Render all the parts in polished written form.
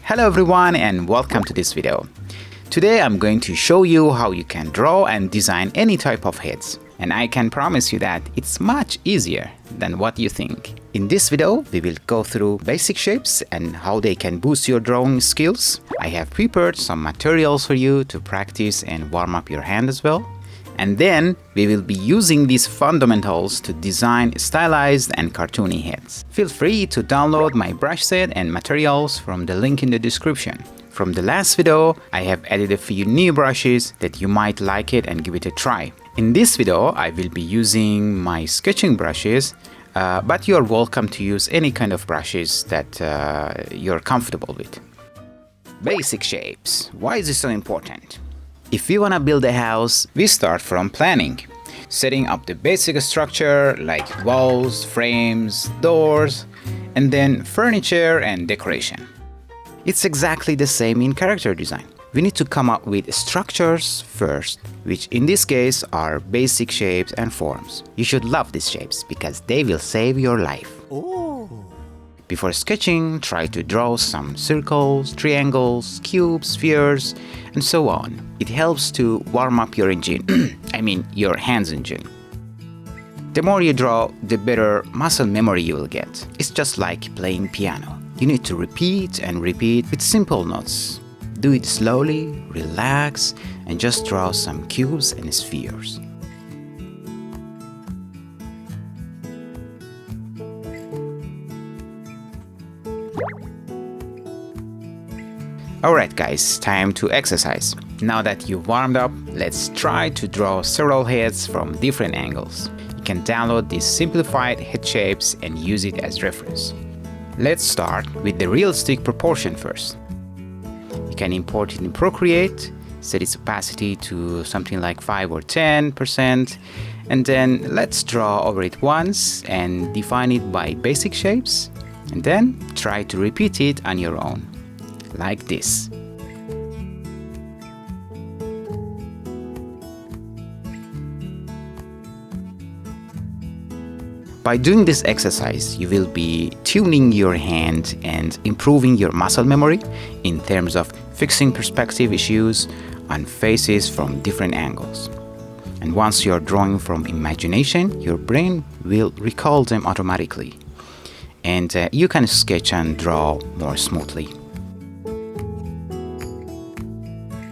Hello everyone and welcome to this video. Today I'm going to show you how you can draw and design any type of heads. And I can promise you that it's much easier than what you think. In this video, we will go through basic shapes and how they can boost your drawing skills. I have prepared some materials for you to practice and warm up your hand as well. And then we will be using these fundamentals to design stylized and cartoony heads. Feel free to download my brush set and materials from the link in the description. From the last video, I have added a few new brushes that you might like it and give it a try. In this video, I will be using my sketching brushes, but you are welcome to use any kind of brushes that you're comfortable with. Basic shapes. Why is this so important? If we want to build a house, we start from planning, setting up the basic structure like walls, frames, doors, and then furniture and decoration. It's exactly the same in character design. We need to come up with structures first, which in this case are basic shapes and forms. You should love these shapes because they will save your life. Ooh. Before sketching, try to draw some circles, triangles, cubes, spheres, and so on. It helps to warm up your engine, your hands engine. The more you draw, the better muscle memory you will get. It's just like playing piano. You need to repeat and repeat with simple notes. Do it slowly, relax, and just draw some cubes and spheres. Alright guys, time to exercise. Now that you've warmed up, let's try to draw several heads from different angles. You can download these simplified head shapes and use it as reference. Let's start with the realistic proportion first. You can import it in Procreate, set its opacity to something like 5 or 10%, and then let's draw over it once and define it by basic shapes, and then try to repeat it on your own, like this. By doing this exercise, you will be tuning your hand and improving your muscle memory in terms of fixing perspective issues on faces from different angles. And once you're drawing from imagination, your brain will recall them automatically. And you can sketch and draw more smoothly.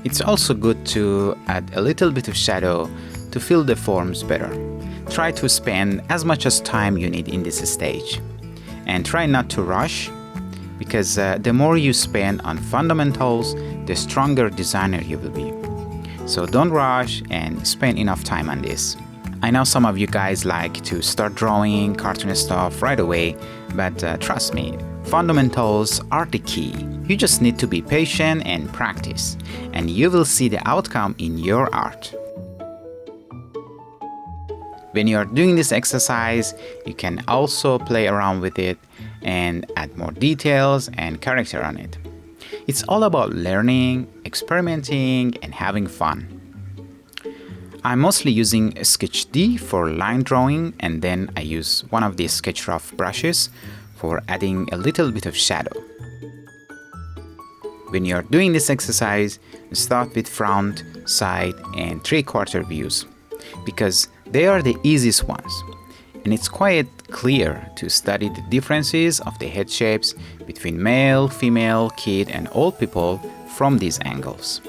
It's also good to add a little bit of shadow to fill the forms better. Try to spend as much as time you need in this stage. And try not to rush, because the more you spend on fundamentals, the stronger designer you will be. So don't rush and spend enough time on this. I know some of you guys like to start drawing cartoon stuff right away, but trust me, fundamentals are the key. You just need to be patient and practice, and you will see the outcome in your art. When you are doing this exercise, you can also play around with it and add more details and character on it. It's all about learning, experimenting, and having fun. I'm mostly using Sketch D for line drawing, and then I use one of these Sketch Rough brushes for adding a little bit of shadow. When you're doing this exercise, start with front, side, and 3/4 views, because they are the easiest ones, and it's quite clear to study the differences of the head shapes between male, female, kid, and old people from these angles.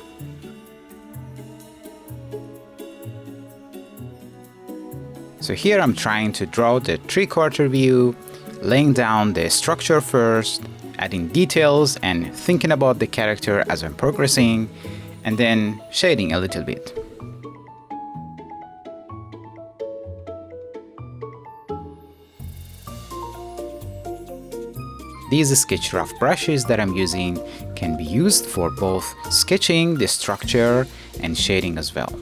So here I'm trying to draw the 3/4 view, laying down the structure first, adding details and thinking about the character as I'm progressing, and then shading a little bit. These Sketch Rough brushes that I'm using can be used for both sketching the structure and shading as well.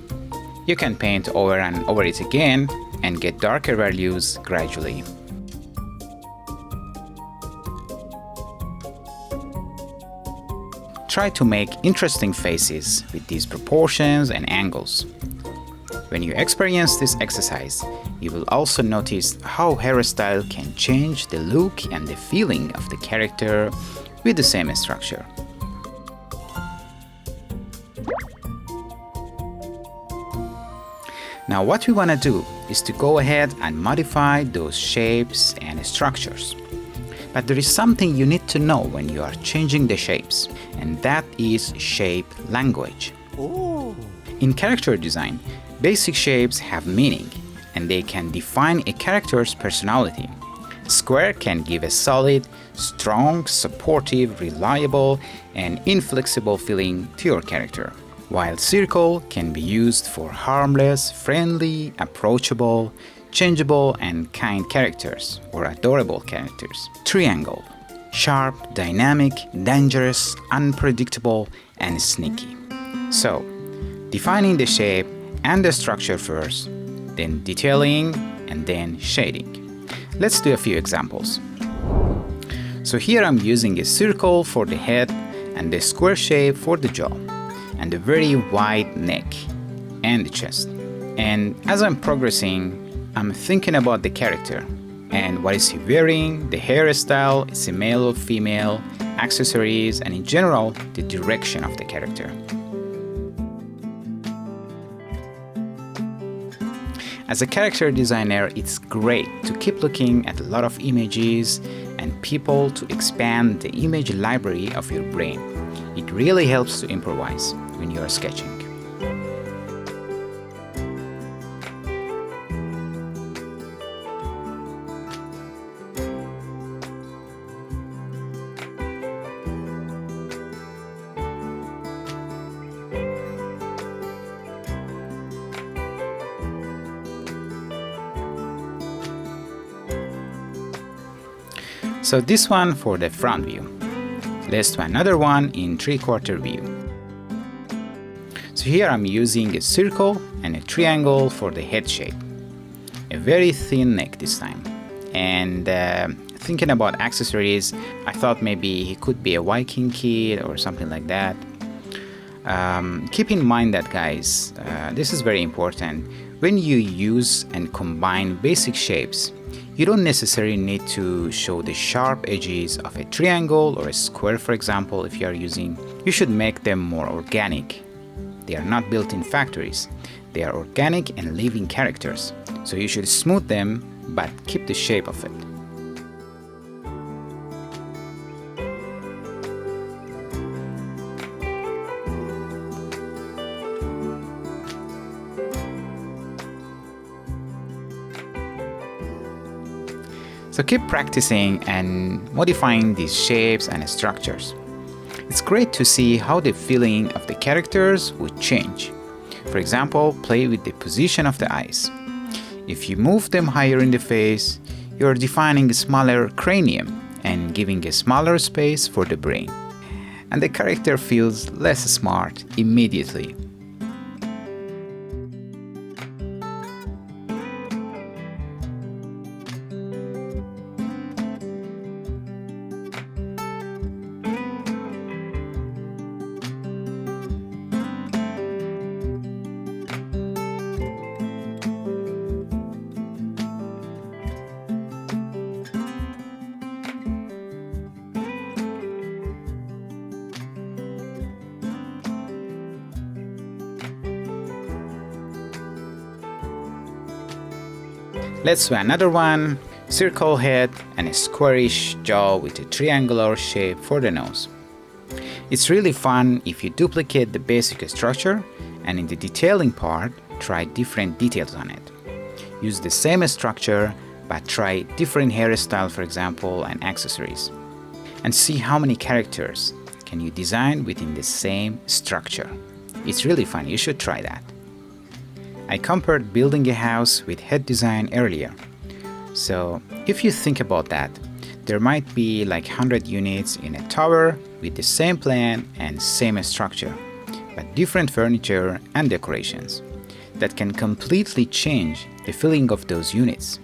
You can paint over and over it again and get darker values gradually. Try to make interesting faces with these proportions and angles. When you experience this exercise, you will also notice how hairstyle can change the look and the feeling of the character with the same structure. Now what we want to do is to go ahead and modify those shapes and structures. But there is something you need to know when you are changing the shapes, and that is shape language. Ooh. In character design, basic shapes have meaning, and they can define a character's personality. Square can give a solid, strong, supportive, reliable, and inflexible feeling to your character, while circle can be used for harmless, friendly, approachable, changeable, and kind characters, or adorable characters. Triangle: sharp, dynamic, dangerous, unpredictable, and sneaky. So, defining the shape and the structure first, then detailing, and then shading. Let's do a few examples. So here I'm using a circle for the head and the square shape for the jaw, and a very wide neck and the chest. And as I'm progressing, I'm thinking about the character and what is he wearing, the hairstyle, is he male or female, accessories, and in general, the direction of the character. As a character designer, it's great to keep looking at a lot of images and people to expand the image library of your brain. It really helps to improvise when you are sketching. So this one for the front view. Let's do another one in 3/4 view. So here I'm using a circle and a triangle for the head shape. A very thin neck this time. And thinking about accessories, I thought maybe he could be a Viking kid or something like that. Keep in mind that, guys, this is very important. When you use and combine basic shapes, you don't necessarily need to show the sharp edges of a triangle or a square, for example, if you are using. You should make them more organic. They are not built in factories. They are organic and living characters. So you should smooth them, but keep the shape of it. So keep practicing and modifying these shapes and structures. It's great to see how the feeling of the characters would change. For example, play with the position of the eyes. If you move them higher in the face, you're defining a smaller cranium and giving a smaller space for the brain. And the character feels less smart immediately. Let's do another one. Circle head and a squarish jaw with a triangular shape for the nose. It's really fun if you duplicate the basic structure and in the detailing part, try different details on it. Use the same structure but try different hairstyle, for example, and accessories. And see how many characters can you design within the same structure. It's really fun, you should try that. I compared building a house with head design earlier. So if you think about that, there might be like 100 units in a tower with the same plan and same structure, but different furniture and decorations that can completely change the feeling of those units.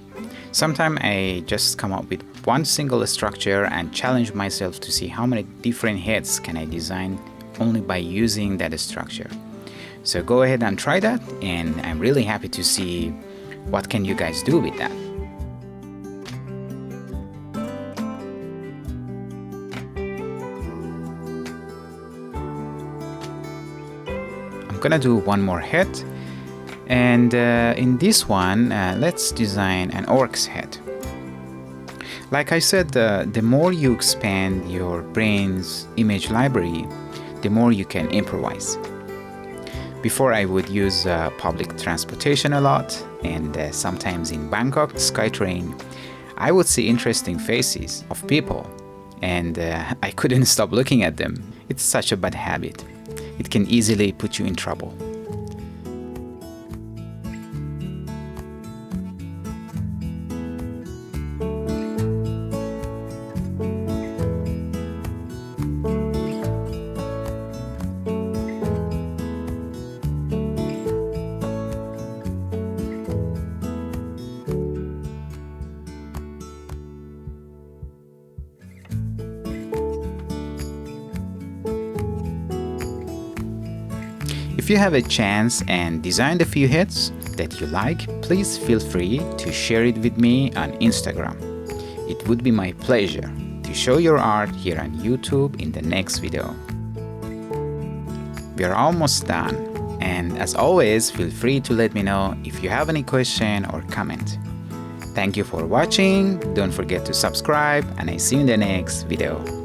Sometimes I just come up with one single structure and challenge myself to see how many different heads can I design only by using that structure. So go ahead and try that, and I'm really happy to see what can you guys do with that. I'm gonna do one more head, and in this one let's design an orc's head. Like I said, the more you expand your brain's image library, the more you can improvise. Before, I would use public transportation a lot, and sometimes in Bangkok SkyTrain I would see interesting faces of people, and I couldn't stop looking at them. It's such a bad habit. It can easily put you in trouble. If you have a chance and designed a few heads that you like, please feel free to share it with me on Instagram. It would be my pleasure to show your art here on YouTube in the next video. We are almost done, and as always, feel free to let me know if you have any question or comment. Thank you for watching. Don't forget to subscribe, and I see you in the next video.